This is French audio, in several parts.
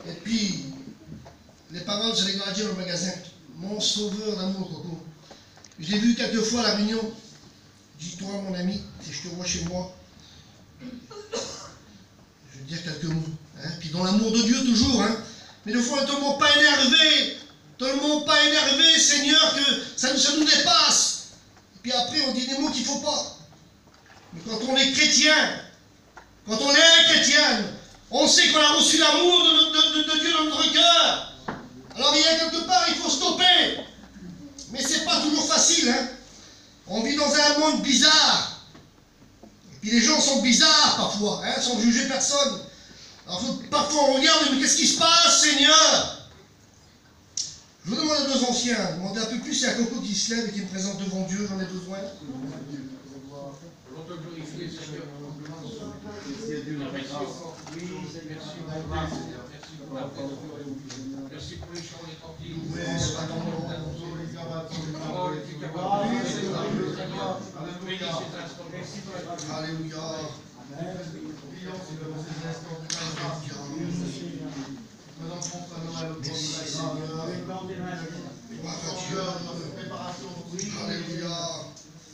Et puis, les paroles, je les dois dire au magasin. Mon sauveur d'amour, Coco. Je l'ai vu quelques fois à la réunion. Dis-toi, mon ami, si je te vois chez moi, je vais te dire quelques mots. Hein. Puis dans l'amour de Dieu, toujours. Hein. Mais des fois, ne te montre pas énervé. Ne te montre pas énervé, Seigneur, que ça nous dépasse. Et puis après, on dit des mots qu'il ne faut pas. Mais quand on est chrétien, quand on est chrétienne, on sait qu'on a reçu l'amour de Dieu dans notre cœur. Alors il y a quelque part, il faut stopper. Mais ce n'est pas toujours facile. Hein. On vit dans un monde bizarre. Et puis les gens sont bizarres parfois, hein, sans juger personne. Alors parfois on regarde, mais qu'est-ce qui se passe, Seigneur? Je vous demande à deux anciens, demandez un peu plus, c'est un Coco qui se lève et qui me présente devant Dieu, j'en ai besoin. Merci pour les chants, les tortilles. Alléluia. Merci Seigneur. Gloire à Dieu. Alléluia.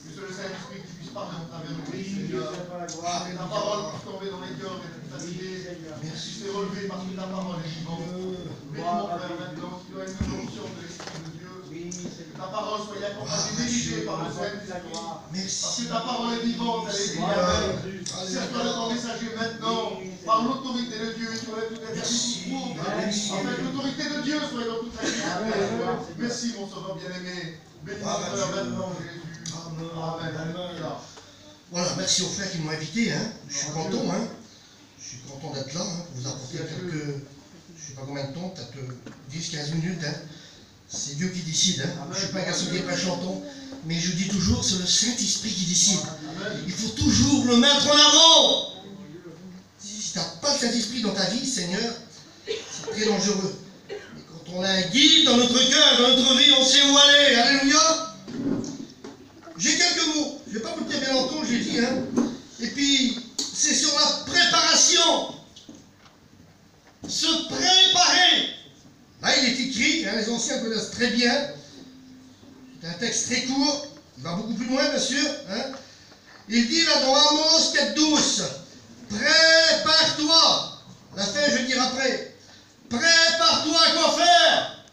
Monsieur le Saint-Esprit qui puisse parler au travers de nous, Seigneur. Que ta parole puisse tomber dans les cœurs et nous fatiguer. Merci, c'est relevé parce que ta parole est vivante. Mais mon frère, maintenant, qu'il doit être une onction de l'Esprit de Dieu. Que ta parole soit accompagnée, dirigée par le Saint-Esprit. Parce que ta parole est vivante, elle est vivante. Sers-toi de ton messager maintenant, par l'autorité de Dieu, et tu enlèves toute interdit qui prouve. Afin que l'autorité de Dieu soit dans toute la vie. Merci, mon sauveur bien-aimé. Bénis mon frère maintenant, Jésus. Amen. Voilà, merci aux frères qui m'ont invité. Hein. Je suis content. Hein. Je suis content d'être là, hein, pour vous apporter quelques, je ne sais pas combien de temps, peut-être 10-15 minutes. Hein. C'est Dieu qui décide. Hein. Je ne suis pas un garçon qui est pas chantant, mais je dis toujours, c'est le Saint-Esprit qui décide. Il faut toujours le mettre en avant. Si tu n'as pas le Saint-Esprit dans ta vie, Seigneur, c'est très dangereux. Mais quand on a un guide dans notre cœur, dans notre vie, on sait où aller. Alléluia. J'ai quelques mots, je ne vais pas vous le dire bien longtemps, je l'ai dit, hein. Et puis, c'est sur la préparation. Se préparer. Là, il est écrit, hein, les anciens connaissent très bien. C'est un texte très court, il va beaucoup plus loin, bien sûr. Hein. Il dit là dans Amos 4:12, prépare-toi. La fin, je vais dire après. Prépare-toi à quoi faire.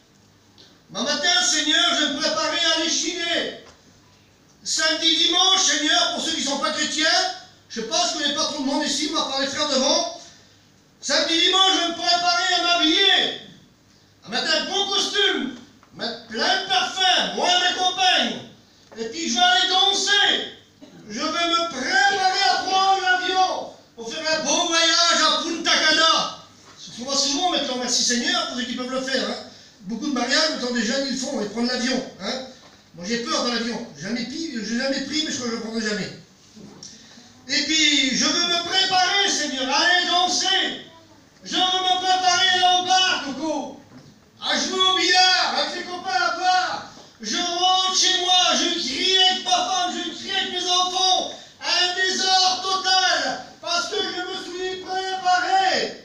Ma matin, Seigneur, je vais me préparer à aller chiner. Samedi, dimanche, Seigneur, pour ceux qui ne sont pas chrétiens, je pense qu'il n'y a pas trop de monde ici, à part les frères devant. Samedi, dimanche, je vais me préparer à m'habiller, à mettre un bon costume, mettre plein de parfums, moi et ma compagne. Et puis je vais aller danser. Je vais me préparer à prendre l'avion pour faire un beau voyage à Punta Cana. On va souvent maintenant, merci Seigneur, pour ceux qui peuvent le faire. Hein. Beaucoup de mariages, maintenant des jeunes, ils le font, ils prennent l'avion. Hein. Moi j'ai peur dans l'avion, je n'ai jamais pris, mais je crois que je ne le prendrai jamais. Et puis, je veux me préparer, Seigneur, à aller danser. Je veux me préparer à aller au bar, Coco, à jouer au billard, avec les copains à part. Je rentre chez moi, je crie avec ma femme, je crie avec mes enfants, un désordre total, parce que je me suis préparé.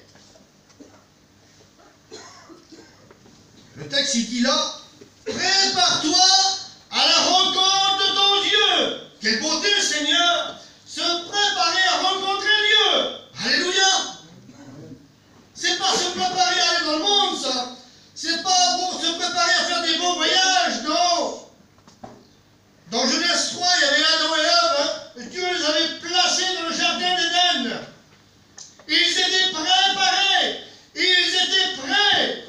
Le texte, il dit là, prépare-toi à la rencontre de ton Dieu. Quelle beauté, Seigneur, se préparer à rencontrer Dieu. Alléluia. C'est pas se préparer à aller dans le monde, ça. C'est pas pour se préparer à faire des beaux voyages, non. Dans Genèse 3, il y avait Adam et Ève, hein, et Dieu les avait placés dans le jardin d'Éden. Ils étaient préparés. Ils étaient prêts.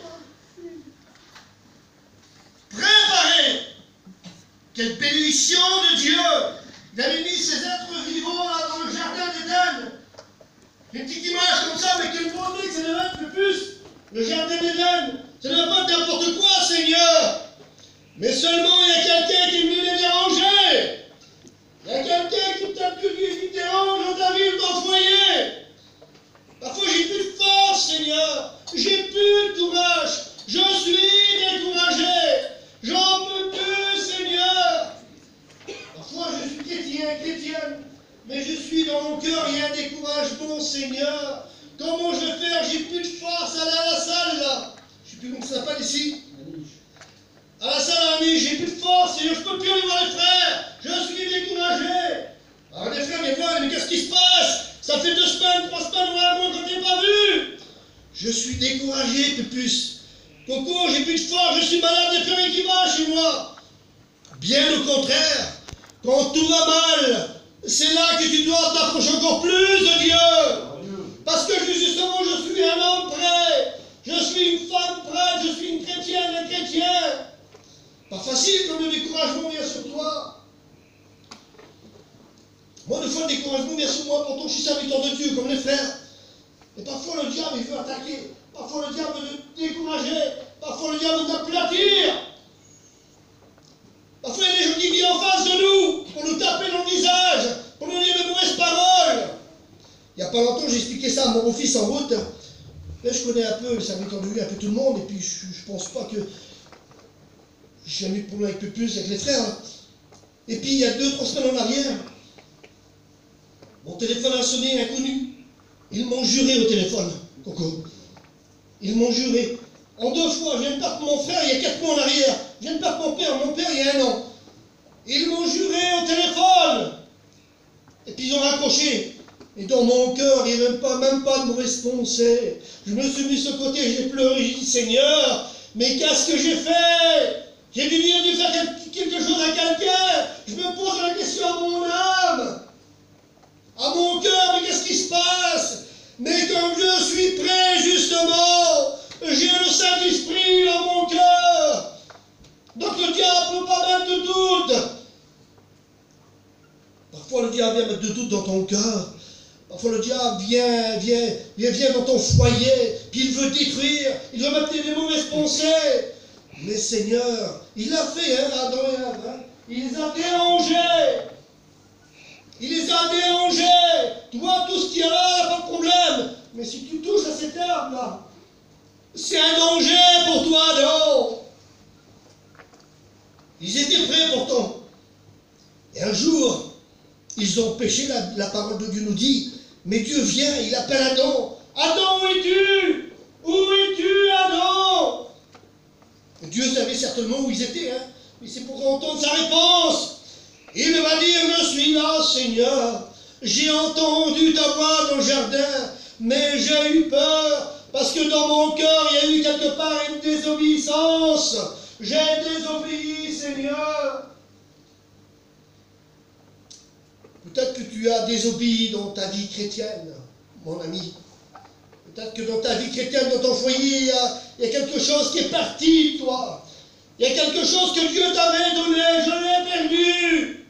Préparés. Quelle bénédiction de Dieu. Il avait mis ces êtres vivants là dans le jardin d'Éden. Une petite image comme ça, mais quelle beauté que ça devait être le plus. Le jardin d'Éden, ça ne va pas être n'importe quoi, Seigneur. Mais seulement il y a quelqu'un qui est venu les déranger. Il y a quelqu'un qui dérange dans ta vie, dans ton foyer. Parfois j'ai plus de force, Seigneur. J'ai plus de courage. Je suis découragé. J'en peux plus, Seigneur. Parfois je suis chrétienne, mais je suis dans mon cœur, il y a un découragement, Seigneur. Comment je vais faire? J'ai plus de force à aller à la salle, plus comment ça s'appelle ici. À la salle à la niche, j'ai plus de force, Seigneur, je peux plus aller voir les frères. Je suis découragé. Alors les frères viennent voir, mais qu'est-ce qui se passe? Ça fait 2 semaines, 3 semaines, ou un mois qu'on ne t'ai pas vu. Je suis découragé, Pépus. Coco, j'ai plus de force, je suis malade, il n'y a plus rien qui va chez moi. Bien au contraire, quand tout va mal, c'est là que tu dois t'approcher encore plus de Dieu. Parce que justement, je suis un homme prêt. Je suis une femme prête, je suis une chrétienne, un chrétien. Pas facile comme le découragement vient sur toi. Moi, des fois, le découragement vient sur moi, pourtant je suis serviteur de Dieu, comme les frères. Et parfois, le diable, il veut attaquer. Parfois, le diable veut décourager. Parfois, le diable veut t'aplatir. Parfois, il y a des gens qui viennent en face de nous pour nous taper dans le visage, pour nous dire de mauvaises paroles. Il n'y a pas longtemps, j'ai expliqué ça à mon beau-fils en route. Là, je connais un peu le serviteur de Dieu, un peu tout le monde, et puis je ne pense pas que j'ai jamais eu de problème avec Pépus, avec les frères. Et puis, il y a 2-3 semaines en arrière, mon téléphone a sonné, inconnu. Ils m'ont juré au téléphone, Coco. Ils m'ont juré. En 2 fois, je viens de perdre mon frère il y a 4 mois en arrière. Je viens de perdre mon père il y a 1 an. Ils m'ont juré au téléphone. Et puis ils ont raccroché. Et dans mon cœur, il n'y avait même pas de mauvaise pensée. Je me suis mis sur le côté, j'ai pleuré, j'ai dit Seigneur, mais qu'est-ce que j'ai fait? J'ai dû faire quelque chose à quelqu'un. Je me pose la question à mon âme, à mon cœur, mais qu'est-ce qui se passe? Mais comme je suis prêt, justement, j'ai le Saint-Esprit dans mon cœur. Donc le diable ne peut pas mettre de doute. Parfois le diable vient mettre de doute dans ton cœur. Parfois le diable vient dans ton foyer, puis il veut détruire, il veut mettre des mauvaises pensées. Mais Seigneur, il l'a fait, hein, Adam et Ève, hein. Il les a dérangés. Il les a dérangés. Toi, tout ce qu'il y a là, pas de problème. Mais si tu touches à cette herbe-là, c'est un danger pour toi, non? Ils étaient prêts pourtant. Et un jour, ils ont péché, la parole de Dieu nous dit, mais Dieu vient, il appelle Adam. Adam, où es-tu? Où es-tu, Adam? Et Dieu savait certainement où ils étaient, hein, mais c'est pour entendre sa réponse. Il va dire, je suis là, Seigneur. J'ai entendu ta voix dans le jardin, mais j'ai eu peur, parce que dans mon cœur, il y a eu quelque part une désobéissance. J'ai désobéi, Seigneur. Peut-être que tu as désobéi dans ta vie chrétienne, mon ami. Peut-être que dans ta vie chrétienne, dans ton foyer, il y a quelque chose qui est parti de toi. Il y a quelque chose que Dieu t'avait donné, je l'ai perdu.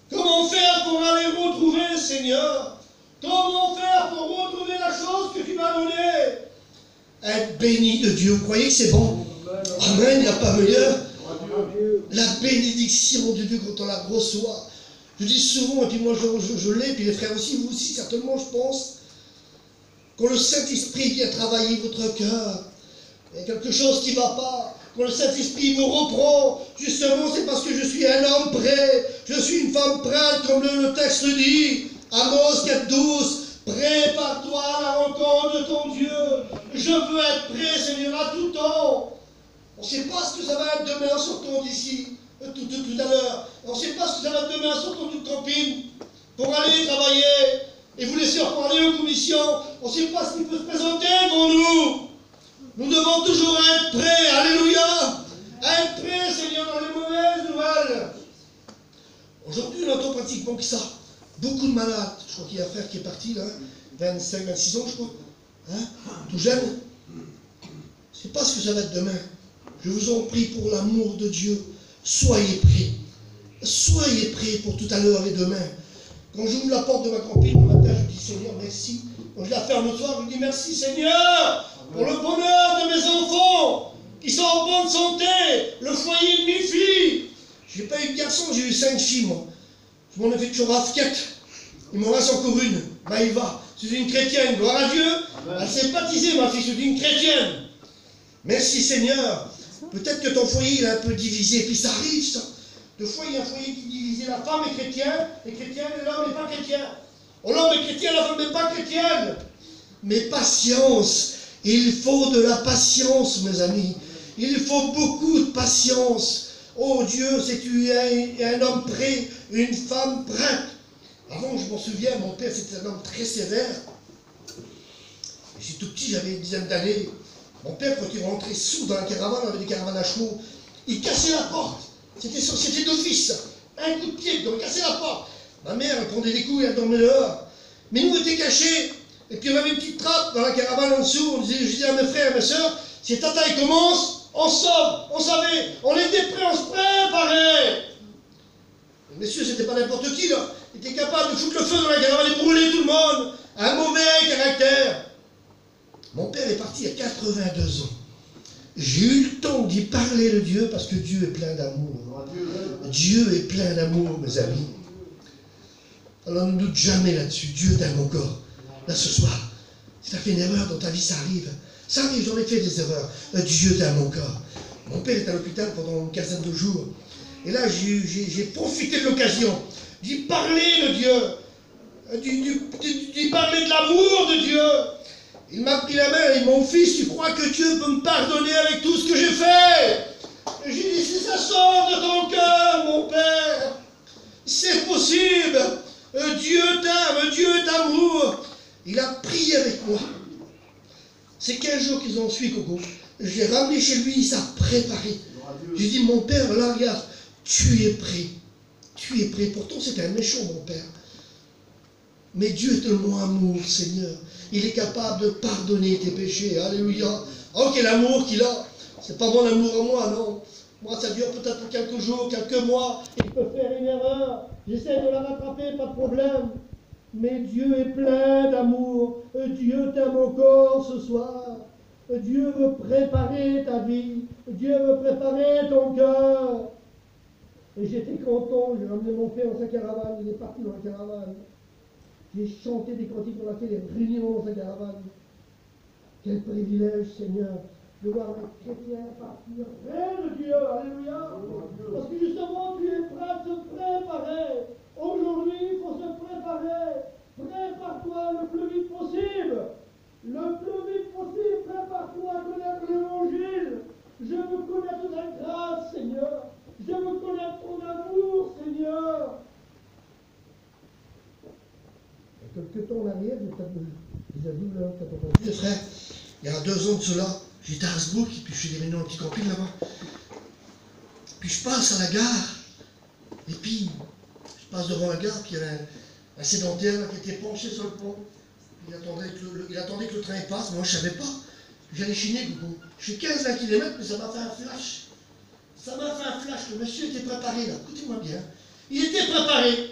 Comment faire pour aller retrouver, Seigneur? Comment faire pour retrouver la chose que tu m'as donnée? Être béni de Dieu. Vous croyez que c'est bon? Amen, il n'y a pas meilleur. La bénédiction de Dieu quand on la reçoit. Je dis souvent, et puis moi je l'ai, puis les frères aussi, vous aussi certainement, je pense, quand le Saint-Esprit vient travailler votre cœur, il y a quelque chose qui ne va pas. Quand le Saint-Esprit me reprend, justement, c'est parce que je suis un homme prêt, je suis une femme prête, comme le texte dit, Amos 4:12, prépare-toi à la rencontre de ton Dieu. Je veux être prêt, Seigneur, à tout temps. On ne sait pas ce que ça va être demain en sortant d'ici, tout à l'heure. On ne sait pas ce que ça va être demain en sortant d'une campine, pour aller travailler, et vous laisser reparler aux commissions. On ne sait pas ce qui peut se présenter devant nous. Nous devons toujours être prêts, alléluia, être prêts, Seigneur, dans les mauvaises nouvelles. Aujourd'hui, on entend pratiquement que ça. Beaucoup de malades. Je crois qu'il y a un frère qui est parti, là, 25, 26 ans, je crois, hein, tout jeune. Je ne sais pas ce que ça va être demain. Je vous en prie pour l'amour de Dieu. Soyez prêts. Soyez prêts pour tout à l'heure et demain. Quand j'ouvre la porte de ma campine le matin, je dis Seigneur, merci. Quand je la ferme le soir, je dis merci Seigneur pour le bonheur de mes enfants qui sont en bonne santé, le foyer de mes filles. Je n'ai pas eu de garçon, j'ai eu 5 filles, moi. Je m'en ai fait toujours rafquette. Il m'en reste encore une, Maïva. C'est une chrétienne, gloire à Dieu. Elle s'est baptisée, ma fille, c'est une chrétienne. Merci Seigneur. Peut-être que ton foyer il est un peu divisé, puis ça arrive ça. Deux fois il y a un foyer qui est divisé, la femme est chrétienne, et l'homme n'est pas chrétien. Oh, l'homme est chrétien, la femme n'est pas chrétienne. Mais patience, Il faut de la patience, mes amis. Il faut beaucoup de patience. Oh Dieu, c'est tu es un homme prêt, une femme prête. Avant, je m'en souviens, mon père, c'était un homme très sévère. J'étais tout petit, j'avais une dizaine d'années. Mon père, quand il rentrait sous dans la caravane, on avait des caravanes à chevaux, il cassait la porte. C'était d'office. Un coup de pied, donc il cassait la porte. Ma mère, elle prenait des coups et elle dormait dehors. Mais nous, on était cachés. Et puis on avait une petite trappe dans la caravane en dessous. Je disais à mes frères et mes soeurs, si Tata il commence, on sauve, on savait, on était prêts, on se préparait. Messieurs, c'était pas n'importe qui, là. Il était capable de foutre le feu dans la caravane et brûler tout le monde. Un mauvais caractère. Mon père est parti à 82 ans. J'ai eu le temps d'y parler de Dieu parce que Dieu est plein d'amour. Dieu est plein d'amour, mes amis. Alors ne doute jamais là-dessus. Dieu t'aime encore. Là, ce soir, si tu as fait une erreur dans ta vie, ça arrive. Ça arrive, j'en ai fait des erreurs. Dieu t'aime encore. Mon père est à l'hôpital pendant une quinzaine de jours. Et là, j'ai profité de l'occasion d'y parler de Dieu. D'y parler de l'amour de Dieu. Il m'a pris la main et dit, mon fils, tu crois que Dieu peut me pardonner avec tout ce que j'ai fait? Et j'ai dit, si ça sort de ton cœur, mon père, c'est possible. Dieu t'aime, Dieu est amour. Il a prié avec moi. C'est 15 jours qu'ils ont suivi, Coco. Je l'ai ramené chez lui, il s'est préparé. J'ai dit, mon père, là, regarde, tu es prêt. Tu es prêt. Pourtant, c'était un méchant, mon père. Mais Dieu est tellement amour, Seigneur. Il est capable de pardonner tes péchés. Alléluia. Oh, quel amour qu'il a. C'est pas mon amour à moi, non. Moi, ça dure peut-être pour quelques jours, quelques mois. Il peut faire une erreur. J'essaie de la rattraper, pas de problème. Mais Dieu est plein d'amour. Dieu t'aime encore ce soir. Dieu veut préparer ta vie. Dieu veut préparer ton cœur. Et j'étais content. J'ai ramené mon frère dans sa caravane. Il est parti dans la caravane. J'ai chanté des cantiques pour laquelle il est réuni dans sa caravane. Quel privilège, Seigneur, de voir les chrétiens partir près de Dieu. Alléluia. Parce que justement, tu es prêt à te préparer. Aujourd'hui, il faut se préparer. Prépare-toi le plus vite possible. Le plus vite possible, prépare-toi à connaître l'évangile. Je veux connaître ta grâce, Seigneur. Je veux connaître ton amour, Seigneur. Quelques temps en arrière, j'ai peut-être entendu, frère, il y a 2 ans de cela, j'étais à Hasbrook, et puis je suis devenu dans un petit camping là-bas. Puis je passe à la gare, et puis je passe devant la gare, puis il y avait un sédentaire là, qui était penché sur le pont. Il attendait que le train passe, mais moi je ne savais pas. J'allais chiner, Gougou. Je fais 15-20 km, mais ça m'a fait un flash. Ça m'a fait un flash, le monsieur était préparé là, écoutez-moi bien. Il était préparé.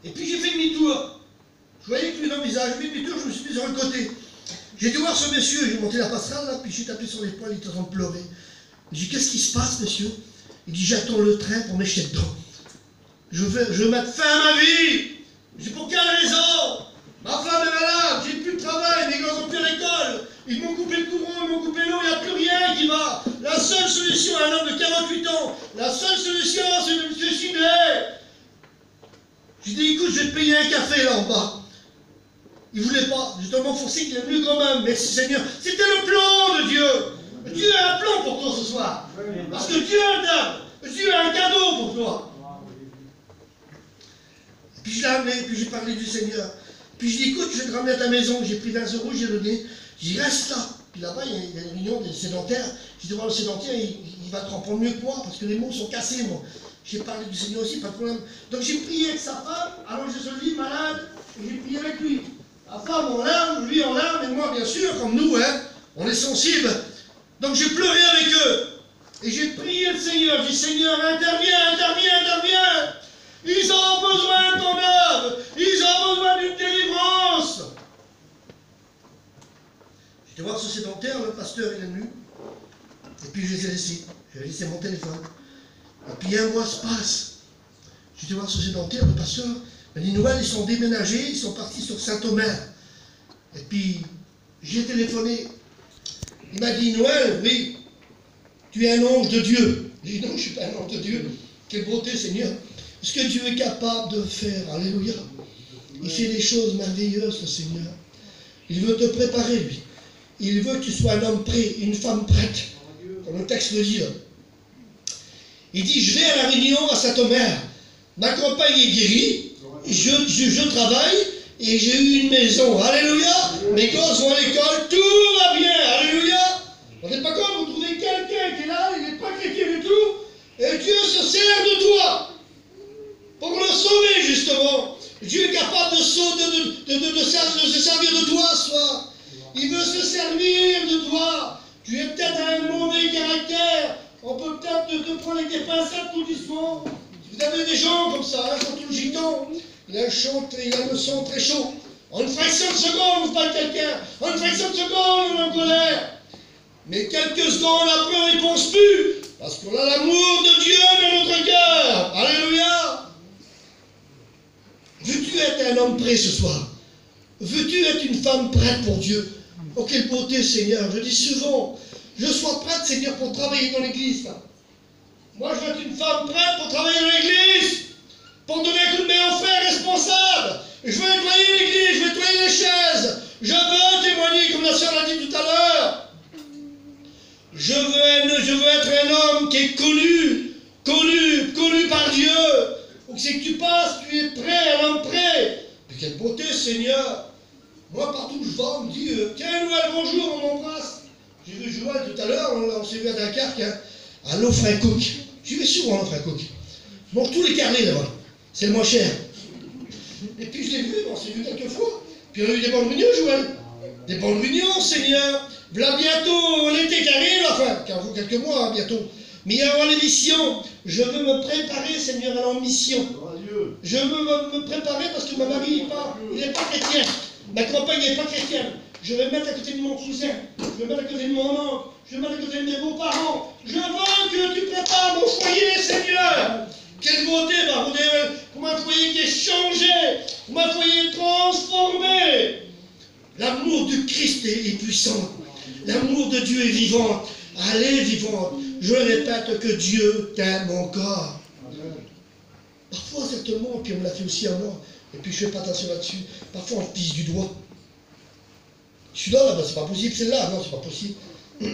Et puis j'ai fait demi-tour. Je voyais que lui dans le visage, j'ai fait demi-tour, je me suis mis sur le côté. J'ai dû voir ce monsieur, j'ai monté la passerelle là, puis j'ai tapé sur l'épaule, il était en train de pleurer. J'ai dit, qu'est-ce qui se passe, monsieur? Il dit, j'attends le train pour m'échiner dedans. Je veux mettre fin à ma vie. J'ai pour quelle raison? Ma femme est malade, j'ai plus de travail, mes gars ont plus à l'école. Ils m'ont coupé le courant, ils m'ont coupé l'eau, il n'y a plus rien qui va. La seule solution à un homme de 48 ans, la seule solution, c'est de me suicider. J'ai dit, écoute, je vais te payer un café là en bas. Il ne voulait pas. J'ai tellement forcé qu'il est venu quand même. Merci Seigneur. C'était le plan de Dieu. Dieu a un plan pour toi ce soir. Parce que Dieu a un cadeau pour toi. Et puis je l'ai amené, puis j'ai parlé du Seigneur. Puis je dis, écoute, je vais te ramener à ta maison. J'ai pris 20 €, j'ai donné. J'ai dit, reste là. Puis là-bas, il y a une réunion des sédentaires. J'ai dit, voir le sédentaire, il va te comprendre mieux que moi, parce que les mots sont cassés, moi. J'ai parlé du Seigneur aussi, pas de problème. Donc j'ai prié avec sa femme, allongé sur le lit, malade, et j'ai prié avec lui. La femme en larmes, lui en larmes, et moi bien sûr, comme nous, hein, on est sensibles. Donc j'ai pleuré avec eux. Et j'ai prié le Seigneur. J'ai dit, Seigneur, interviens, interviens, interviens. Ils ont besoin de ton œuvre. Ils ont besoin d'une délivrance. J'étais voir ce sédentaire, le pasteur, il est venu. Et puis je les ai laissés. J'ai laissé mon téléphone. Et puis un mois se passe. J'étais voir ce sédentaire, le pasteur. Les nouvelles, ils sont déménagés, ils sont partis sur Saint-Omer. Et puis, j'ai téléphoné. Il m'a dit, Noël, oui, tu es un ange de Dieu. J'ai dit, non, je ne suis pas un ange de Dieu. Quelle beauté, Seigneur. Ce que Dieu est capable de faire, alléluia. Il fait des choses merveilleuses, le Seigneur. Il veut te préparer, lui. il veut que tu sois un homme prêt, une femme prête. Comme le texte le dit là. Il dit, je vais à la réunion à Saint-Omer. Ma compagne est guérie, je travaille et j'ai eu une maison. Alléluia. Mes gosses vont à l'école, tout va bien. Alléluia. Vous n'êtes pas compte, vous trouvez quelqu'un qui est là, il n'est pas chrétien du tout, et Dieu se sert de toi pour le sauver justement. Dieu est capable de se servir de toi ce soir. Il veut se servir de toi. Tu es peut-être un mauvais caractère. On peut peut-être te prendre avec des pincettes tout doucement. Vous avez des gens comme ça, hein, surtout le gitan. Il a le son très chaud. En une fraction de seconde, vous parlez quelqu'un. En une fraction de seconde, on est en colère. Mais quelques secondes après, on ne pense plus. Parce qu'on a l'amour de Dieu dans notre cœur. Alléluia. Veux-tu être un homme prêt ce soir? Veux-tu être une femme prête pour Dieu? Oh, quelle beauté, Seigneur. Je dis souvent, je sois prête, Seigneur, pour travailler dans l'église. Moi, je veux être une femme prête pour travailler dans l'église, pour donner un coup de main aux frères responsables. Je veux nettoyer l'église, je veux nettoyer les chaises. Je veux témoigner, comme la sœur l'a dit tout à l'heure. Je veux être un homme qui est connu par Dieu. Donc c'est que tu passes, tu es prêt, un homme prêt. Mais quelle beauté, Seigneur. Moi, partout où je vais, on me dit, tiens, Noël, bonjour, on m'embrasse. J'ai vu Joël tout à l'heure, on s'est vu à Dunkerque, hein, à l'Offre-un-Cook. J'y vais souvent à l'Offre-un-Cook. Je monte tous les carnets là-bas. C'est le moins cher. Et puis je l'ai vu, on s'est vu quelques fois. Puis on a eu des bonnes réunions, Joël. Des bonnes réunions, Seigneur. Voilà bientôt l'été qui arrive, enfin, quelques mois hein, bientôt. Mais il y aura l'émission. Je veux me préparer, Seigneur, à la mission. Je veux me préparer parce que ma mari n'est pas chrétien. Ma compagne n'est pas chrétienne. Je vais me mettre à côté de mon cousin. Je vais me mettre à côté de mon oncle. Je vais me mettre à côté de mes beaux-parents. Je veux que tu prépares mon foyer, Seigneur. Quelle beauté, pour un foyer qui est changé, pour un foyer transformé. L'amour du Christ est puissant. L'amour de Dieu est vivant. Elle est vivante. Je répète que Dieu t'aime encore. Parfois, certainement, puis on me l'a fait aussi à moi, et puis je ne fais pas attention là-dessus, parfois on pisse du doigt. Je suis là, c'est pas possible, c'est là, non, c'est pas possible. On ne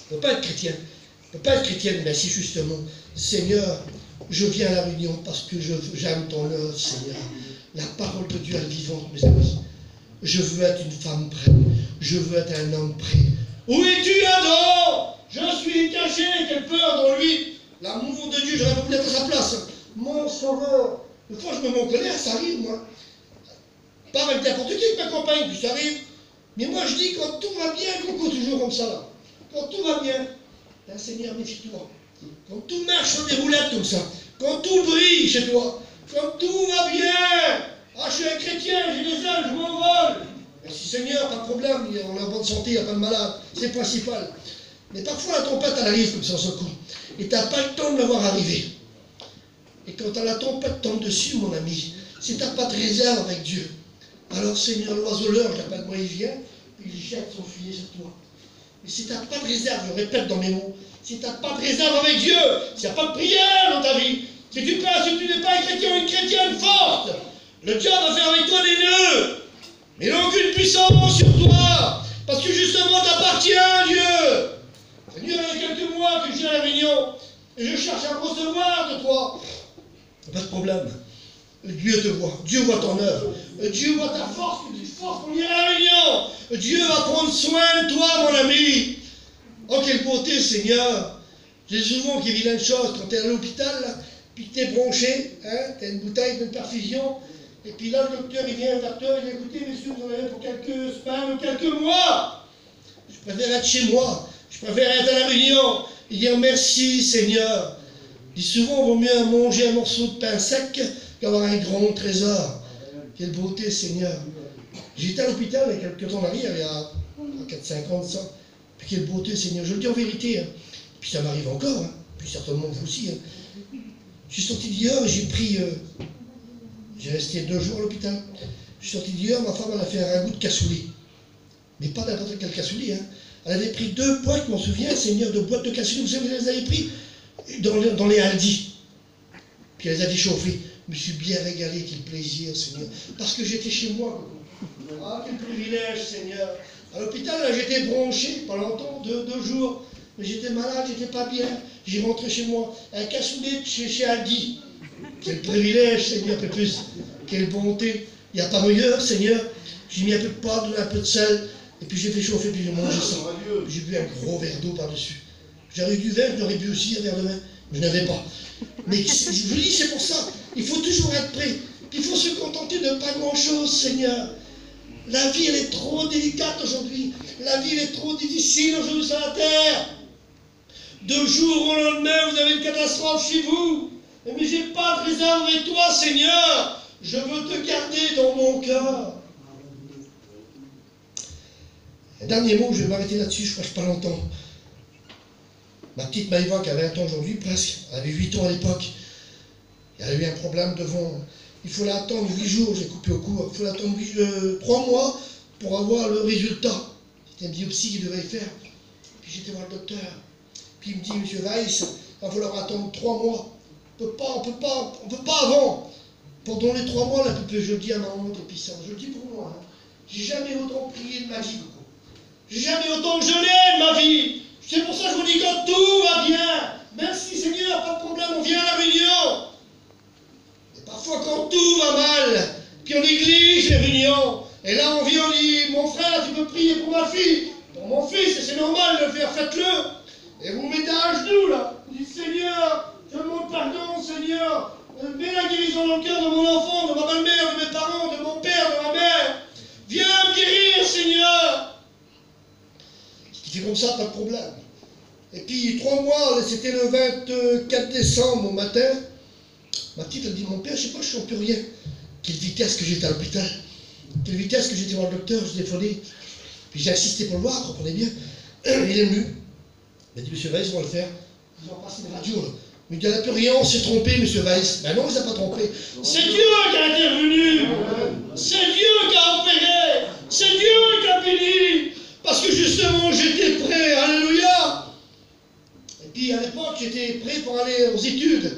peut pas être chrétien. On ne peut pas être chrétienne, mais si justement, Seigneur, je viens à la réunion parce que j'aime ton œuvre, Seigneur. La parole de Dieu est vivante, mes amis. Je veux être une femme prête. Je veux être un homme prêt. Où es-tu, Adam? Je suis caché, quelle peur dans lui. L'amour de Dieu, j'aurais voulu être à sa place. Mon sauveur. Des fois, je me mets en colère, ça arrive, moi. Pas avec n'importe qui, avec ma compagne, puis ça arrive. Mais moi, je dis, quand tout va bien, coucou, toujours comme ça, là. Quand tout va bien, ben, Seigneur, méfie-toi. Quand tout marche sur des roulettes comme ça, quand tout brille chez toi, quand tout va bien, ah, je suis un chrétien, j'ai des ailes, je m'envole. Merci Seigneur, pas de problème, on est en bonne santé, il n'y a pas de malade, c'est le principal. Mais parfois la tempête, elle arrive comme ça en ce coup, et tu n'as pas le temps de la voir arriver. Et quand la tempête tombe dessus, mon ami, si tu n'as pas de réserve avec Dieu, alors Seigneur, l'oiseleur, je l'appelle moi, il vient, puis il jette son filet sur toi. Mais si tu n'as pas de réserve, je répète dans mes mots, si tu n'as pas de réserve avec Dieu, s'il n'y a pas de prière dans ta vie, si tu n'es pas un chrétien ou une chrétienne forte, le diable va faire avec toi des nœuds. Mais il n'a aucune puissance sur toi, parce que justement t'appartiens, Dieu. Seigneur, il y a quelques mois que je viens à la réunion, et je cherche à recevoir de toi. Pas de problème. Dieu te voit, Dieu voit ton œuvre, Dieu voit ta force, que tu forces pour venir à la réunion. Dieu va prendre soin de toi, mon ami. Oh, quelle beauté, Seigneur. J'ai souvent qu'il y a vilaine chose quand tu es à l'hôpital, là, puis tu es bronché, hein, tu as une bouteille de perfusion, et puis là, le docteur, il vient vers toi, il dit, écoutez, messieurs, vous en avez pour quelques semaines ou quelques mois. Je préfère être chez moi, je préfère être à la réunion, et dire merci, Seigneur. Je dis souvent, il vaut mieux manger un morceau de pain sec qu'avoir un grand trésor. Quelle beauté, Seigneur. J'étais à l'hôpital il y a quelques temps en arrière, il y a 4-5 ans de ça. Puis quelle beauté, Seigneur. Je le dis en vérité. Hein. Puis ça m'arrive encore. Hein. Puis certainement vous aussi. Hein. Je suis sorti d'hier et j'ai pris... j'ai resté 2 jours à l'hôpital. Je suis sorti d'hier, ma femme elle a fait un ragoût de cassoulet. Mais pas n'importe quel cassoulet. Hein. Elle avait pris 2 boîtes, je m'en souviens, Seigneur, de boîtes de cassoulet. Vous savez, vous les avez pris dans les Aldi. Puis elle les a déchauffées. Je me suis bien régalé, quel plaisir, Seigneur. Parce que j'étais chez moi. Ah, quel privilège, Seigneur. À l'hôpital, là, j'étais bronché, pas longtemps, deux jours. Mais j'étais malade, j'étais pas bien. J'ai rentré chez moi, un cassoulet chez Aldi. Quel privilège, Seigneur, peu plus. Quelle bonté. Il n'y a pas meilleur, Seigneur. J'ai mis un peu de poivre, un peu de sel, et puis j'ai fait chauffer, puis j'ai mangé ça. J'ai bu un gros verre d'eau par-dessus. J'aurais eu du vin, j'aurais bu aussi un verre de vin. Je n'avais pas. Mais je vous dis, c'est pour ça. Il faut toujours être prêt. Il faut se contenter de pas grand-chose, Seigneur. La vie, elle est trop délicate aujourd'hui. La vie, elle est trop difficile aujourd'hui sur la terre. De jour au lendemain, vous avez une catastrophe chez vous. Mais j'ai pas de réserve avec toi, Seigneur. Je veux te garder dans mon cœur. Un dernier mot, je vais m'arrêter là-dessus, je ne passe pas longtemps. Ma petite Maïva, qui a 20 ans aujourd'hui, presque, elle avait 8 ans à l'époque. Elle a eu un problème devant. Il faut l'attendre 8 jours, j'ai coupé au cours. Il faut l'attendre 3 mois pour avoir le résultat. C'était une biopsie qu'il devait faire. Puis j'étais voir le docteur. Puis il me dit, monsieur Weiss, il va falloir attendre 3 mois. On peut pas avant. Pendant les 3 mois, là, je le dis à ma honte, et puis ça, je le dis pour moi. Hein. J'ai jamais autant prié de ma vie, beaucoup. J'ai jamais autant que je l'ai de ma vie. C'est pour ça que je vous dis que tout va bien. Merci Seigneur, pas de problème, on vient à la réunion. Et parfois quand tout va mal, puis on néglige les réunions. Et là on vient, on dit, mon frère, tu peux prier pour ma fille. Pour mon fils, c'est normal de le faire, faites-le. Et vous mettez à genoux là. Vous dites, Seigneur, je demande pardon, Seigneur. Mets la guérison dans le cœur de mon enfant, de ma belle-mère, de mes parents, de mon père, de ma mère. Viens me guérir, Seigneur. C'est comme ça, pas de problème. Et puis 3 mois, c'était le 24 décembre au matin. Ma petite, elle dit, mon père, je sais pas, je sens plus rien. Quelle vitesse que j'étais à l'hôpital. Quelle vitesse que j'étais voir le docteur, je téléphonais. Puis j'ai insisté pour le voir, comprenez bien. Il est venu. Il m'a dit, monsieur Weiss, on va le faire. Ils ont passé une radio, là. Mais il n'y a plus rien, on s'est trompé, monsieur Weiss. Ben non, il ne s'est pas trompé. C'est Dieu qui a intervenu. C'est Dieu qui a opéré. C'est Dieu qui a béni. Parce que justement, j'étais prêt. Alléluia. Et puis à l'époque, j'étais prêt pour aller aux études.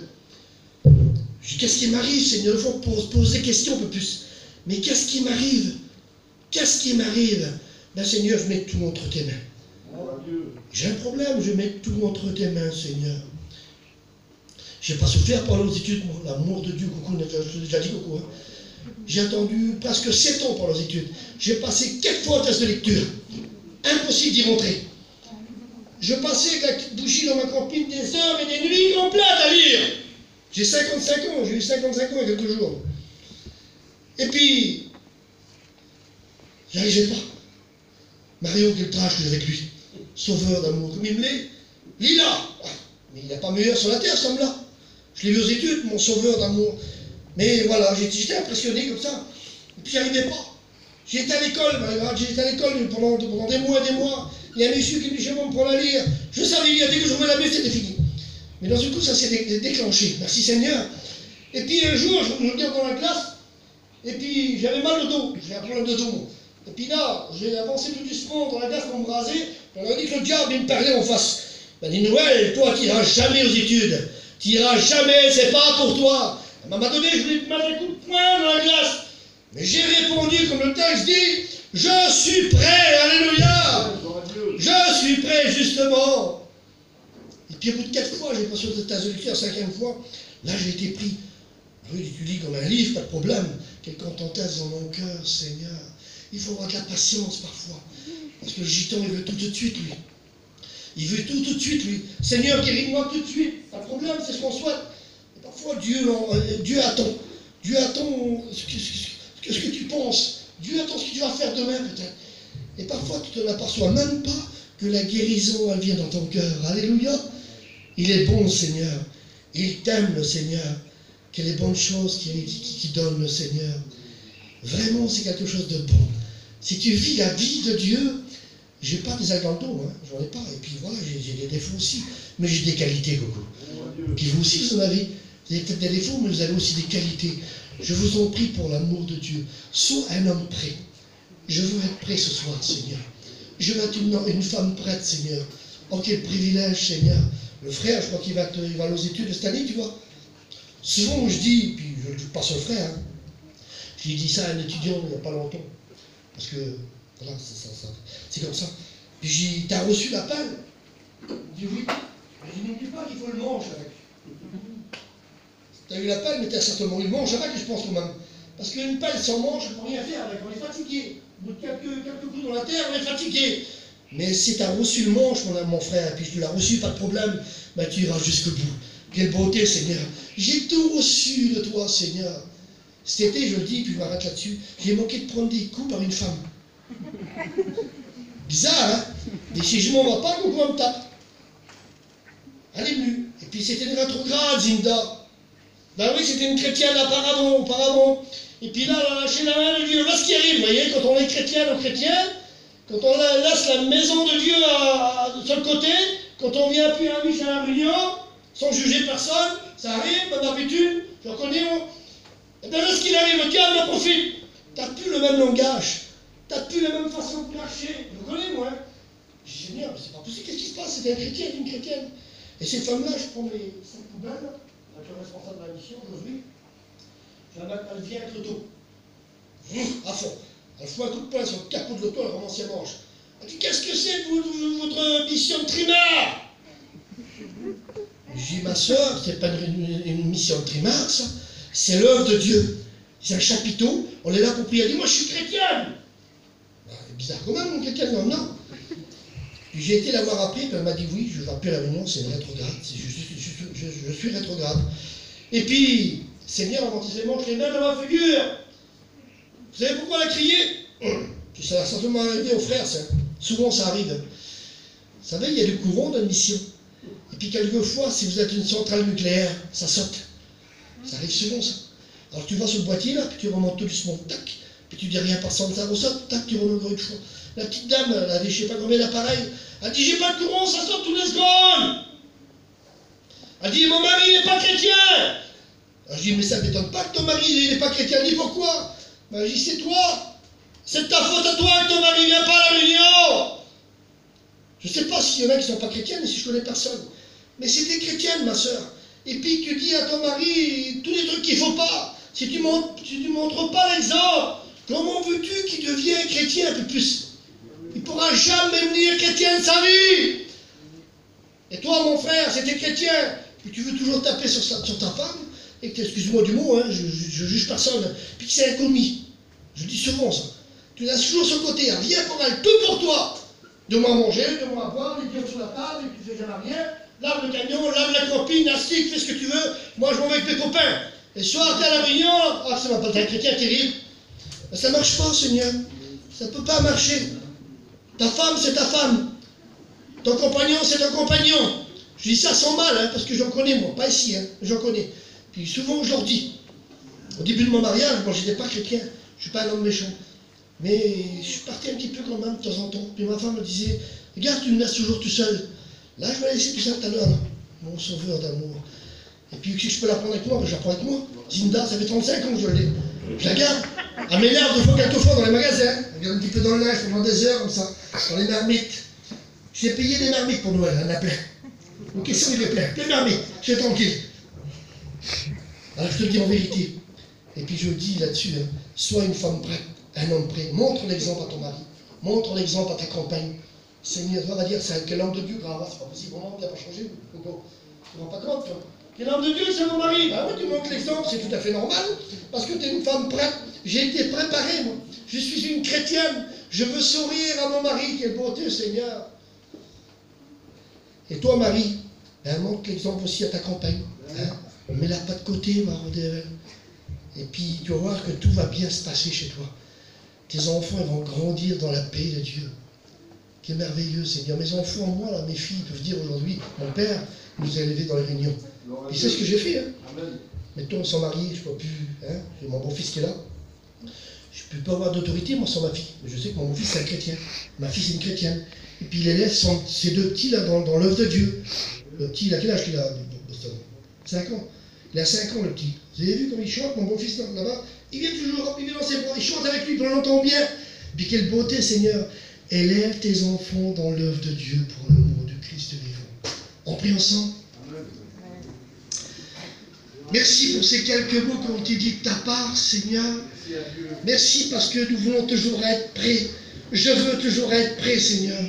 Je dis, qu'est-ce qui m'arrive, Seigneur? Il faut poser des questions un peu plus. Mais qu'est-ce qui m'arrive? Qu'est-ce qui m'arrive? Ben Seigneur, je mets tout entre tes mains. J'ai un problème, je mets tout entre tes mains, Seigneur. Je n'ai pas souffert pendant les études, l'amour de Dieu, coucou, je l'ai déjà dit coucou. Hein. J'ai attendu presque 7 ans pour les études. J'ai passé 4 fois au test de lecture. Impossible d'y rentrer. Je passais avec la petite bougie dans ma campine des heures et des nuits complètes à lire. J'ai 55 ans, j'ai eu 55 ans il y a quelques jours. Et puis, j'y arrivais pas. Mario Guiltrach, je suis avec lui. Sauveur d'amour, comme il me l'est. Lila, mais il n'y a pas meilleur sur la terre, ce homme-là. Je l'ai vu aux études, mon sauveur d'amour. Mais voilà, j'étais impressionné comme ça. Et puis, j'y arrivais pas. J'étais à l'école, j'étais à l'école pendant des mois et des mois. Il y a un monsieur qui me dit, je vais me prendre à lire. Je savais lire, dès que je rouvrais la Bible, c'était fini. Mais dans un coup, ça s'est déclenché. Merci Seigneur. Et puis un jour, je me regarde dans la classe, et puis j'avais mal au dos. J'ai un problème de dos. Et puis là, j'ai avancé tout doucement dans la classe pour me raser. On a dit que le diable, il me parlait en face. Il m'a dit, Noël, toi qui iras jamais aux études. Tu iras jamais, c'est pas pour toi. À un moment donné, je lui ai mis un coup de poing dans la glace. Mais j'ai répondu, comme le texte dit, je suis prêt, alléluia. Je suis prêt, justement. Et puis au bout de 4 fois, j'ai passé au test de lecture, la 5e fois, là j'ai été pris. Oui, tu lis comme un livre, pas de problème. Quelle contentesse dans mon cœur, Seigneur. Il faut avoir de la patience parfois. Parce que le gitan, il veut tout de suite, lui. Il veut tout de suite, lui. Seigneur, guéris-moi tout de suite. Pas de problème, c'est ce qu'on souhaite. Et parfois, Dieu attend. Dieu attend ce que tu penses. Dieu attend ce que tu vas faire demain, peut-être. Et parfois, tu ne t'aperçois même pas que la guérison, elle vient dans ton cœur. Alléluia. Il est bon, Seigneur. Il t'aime, le Seigneur. Quelle est bonne chose qui donne le Seigneur. Vraiment, c'est quelque chose de bon. Si tu vis la vie de Dieu, je n'ai pas des agrandos, hein, j'en ai pas. Et puis voilà, j'ai des défauts aussi. Mais j'ai des qualités, Coco. Puis vous aussi, vous en avez. Vous avez peut-être des défauts, mais vous avez aussi des qualités. Je vous en prie pour l'amour de Dieu. Sois un homme prêt. Je veux être prêt ce soir, Seigneur. Je veux être une femme prête, Seigneur. Oh, quel privilège, Seigneur. Le frère, je crois qu'il va aller aux études cette année, tu vois. Souvent, je dis, puis je passe au frère, hein, j'ai dit ça à un étudiant il n'y a pas longtemps. Parce que Voilà, c'est comme ça. Puis j'ai dit, t'as reçu la palle? Il dit oui. Je dis, n'oublie pas qu'il faut le manger avec. T'as eu la palle, mais t'as certainement eu le manche avec, je pense quand même. Parce qu'une palle sans manche, on ne peut rien faire avec, on est fatigué. Au bout de quelques coups dans la terre, on est fatigué. Mais si tu as reçu le manche, mon frère, et puis tu l'as reçu, pas de problème, ben tu iras jusqu'au bout. Quelle beauté, Seigneur. J'ai tout reçu de toi, Seigneur. Cet été, je le dis, puis je m'arrête là-dessus, j'ai manqué de prendre des coups par une femme. Bizarre, hein? Et si je m'en vais pas, le coup, on me tape. Elle est venue. Et puis c'était une rétrograde, Zinda. Ben oui, c'était une chrétienne auparavant. Et puis là, chez la main de Dieu, voilà ce qui arrive, vous voyez, quand on est chrétien ou chrétien, quand on laisse la maison de Dieu sur le côté, quand on vient appuyer un biche à la réunion, sans juger personne, ça arrive, comme d'habitude, j'en connais, et bien là, ce qu'il arrive, le diable en profite. T'as plus le même langage, t'as plus la même façon de marcher. Je connais, moi. Je dis, Seigneur, c'est pas possible, qu'est-ce qui se passe? C'était un chrétien, une chrétienne. Et cette femme-là, je prends mes 5 poubelles, avec le responsable de la mission aujourd'hui, elle vient avec l'auto. À fond. Elle fout un coup de poing sur le capot de l'auto, elle ramasse ses manches. Elle dit, qu'est-ce que c'est votre mission de trimar? Je dis, ma soeur, c'est pas une mission de trimar, ça. C'est l'œuvre de Dieu. C'est un chapiteau, on est là pour prier. Elle dit, moi je suis chrétienne. C'est bizarre quand même, mon chrétien, non. Puis j'ai été la voir appeler, puis elle m'a dit, oui, je vais appeler la réunion, c'est une rétrograde. Je suis rétrograde. Et puis, Seigneur, on monte ses manches, les mains dans ma figure. Vous savez pourquoi elle a crié? Ça a certainement arrivé aux frères, ça. Souvent ça arrive. Vous savez, il y a du courant dans une mission. Et puis quelquefois, si vous êtes une centrale nucléaire, ça saute. Ça arrive souvent, ça. Alors tu vas sur le boîtier, là, puis tu remontes tout doucement, tac, puis tu dis rien passant, ça ressaute, tac, tu remontes une fois. La petite dame, elle avait je ne sais pas combien d'appareils, elle dit, j'ai pas de courant, ça saute toutes les secondes. Elle dit, mon mari n'est pas chrétien. Alors je dis, mais ça ne m'étonne pas que ton mari n'est pas chrétien, dis pourquoi? Ben, je dis, c'est toi. C'est de ta faute à toi que ton mari ne vient pas à la réunion. Je ne sais pas s'il y en a qui ne sont pas chrétiennes, mais si je connais personne. Mais c'est des chrétiennes, ma soeur. Et puis tu dis à ton mari tous les trucs qu'il ne faut pas. Si tu ne montres pas l'exemple, comment veux-tu qu'il devienne chrétien un peu plus? Il ne pourra jamais devenir chrétien de sa vie. Et toi, mon frère, si tu es chrétien, puis tu veux toujours taper sur ta femme, et que, excuse-moi du mot, hein, je juge personne, puis que c'est un commis. Je dis souvent ça. Tu laisses toujours sur le côté, elle vient pour elle, tout pour toi. Donne-moi à manger, donne-moi à boire, les pieds sur la table, et tu fais jamais rien. Lave le camion, lave la copine, astique, fais ce que tu veux. Moi, je m'en vais avec mes copains. Et soit t'es à la réunion, ah, ça va pas, t'es un chrétien terrible. Mais ça marche pas, Seigneur. Ça ne peut pas marcher. Ta femme, c'est ta femme. Ton compagnon, c'est ton compagnon. Je dis ça sans mal, hein, parce que j'en connais, moi. Pas ici, hein, j'en connais. Puis souvent, je leur dis. Au début de mon mariage, moi, je n'étais pas chrétien. Je ne suis pas un homme méchant. Mais je suis parti un petit peu quand même, de temps en temps. Puis ma femme me disait, regarde, tu me laisses toujours tout seul. Là, je vais la laisser tout seul tout à l'heure, mon sauveur d'amour. Et puis, si je peux la prendre avec moi, ben, je la prends avec moi. Zinda, ça fait 35 ans que je l'ai. Je la garde. Elle m'énerve quelquefois dans les magasins. Elle vient un petit peu dans le linge pendant des heures, comme ça, dans les marmites. J'ai payé des marmites pour Noël, elle en a plein. Une question, il est plein. Plein de marmites. Je suis tranquille. Alors, je te le dis en vérité. Et puis, je dis là-dessus, hein, sois une femme prête, un homme prêt. Montre l'exemple à ton mari. Montre l'exemple à ta compagne. Seigneur, on va dire, c'est quel homme de Dieu, grave, c'est pas possible, vraiment, tu n'as pas changé, Coco. Tu ne te rends pas compte, toi. Quel homme de Dieu, c'est mon mari. Ben oui, tu montres l'exemple, c'est tout à fait normal, parce que tu es une femme prête. J'ai été préparé, moi. Je suis une chrétienne. Je veux sourire à mon mari, quelle beauté, Seigneur. Et toi, Marie, ben, montre l'exemple aussi à ta compagne. Hein? Mets-la pas de côté, Marodel. Et puis, tu vas voir que tout va bien se passer chez toi. Tes enfants, ils vont grandir dans la paix de Dieu. Qui est merveilleux, Seigneur. Mes enfants, moi, là, mes filles peuvent dire aujourd'hui, mon père nous a élevés dans les réunions. Et c'est ce que j'ai fait. Hein. Mettons, sans marier, je ne peux plus. Hein. J'ai mon beau-fils qui est là. Je ne peux pas avoir d'autorité, moi, sans ma fille. Mais je sais que mon beau-fils, c'est un chrétien. Ma fille, c'est une chrétienne. Et puis, il élève ces deux petits, là, dans l'œuvre de Dieu. Le petit, il a quel âge qu'il a, Boston? 5 ans. Il a 5 ans, le petit. Vous avez vu comme il chante, mon beau-fils, là-bas? Il vient toujours, il vient dans ses bras, il chante avec lui, on l'entend bien. Puis, quelle beauté, Seigneur. Élève tes enfants dans l'œuvre de Dieu pour l'amour de Christ vivant. On prie ensemble. Merci pour ces quelques mots qui ont été dits de ta part, Seigneur. Merci parce que nous voulons toujours être prêts Je veux toujours être prêt, Seigneur.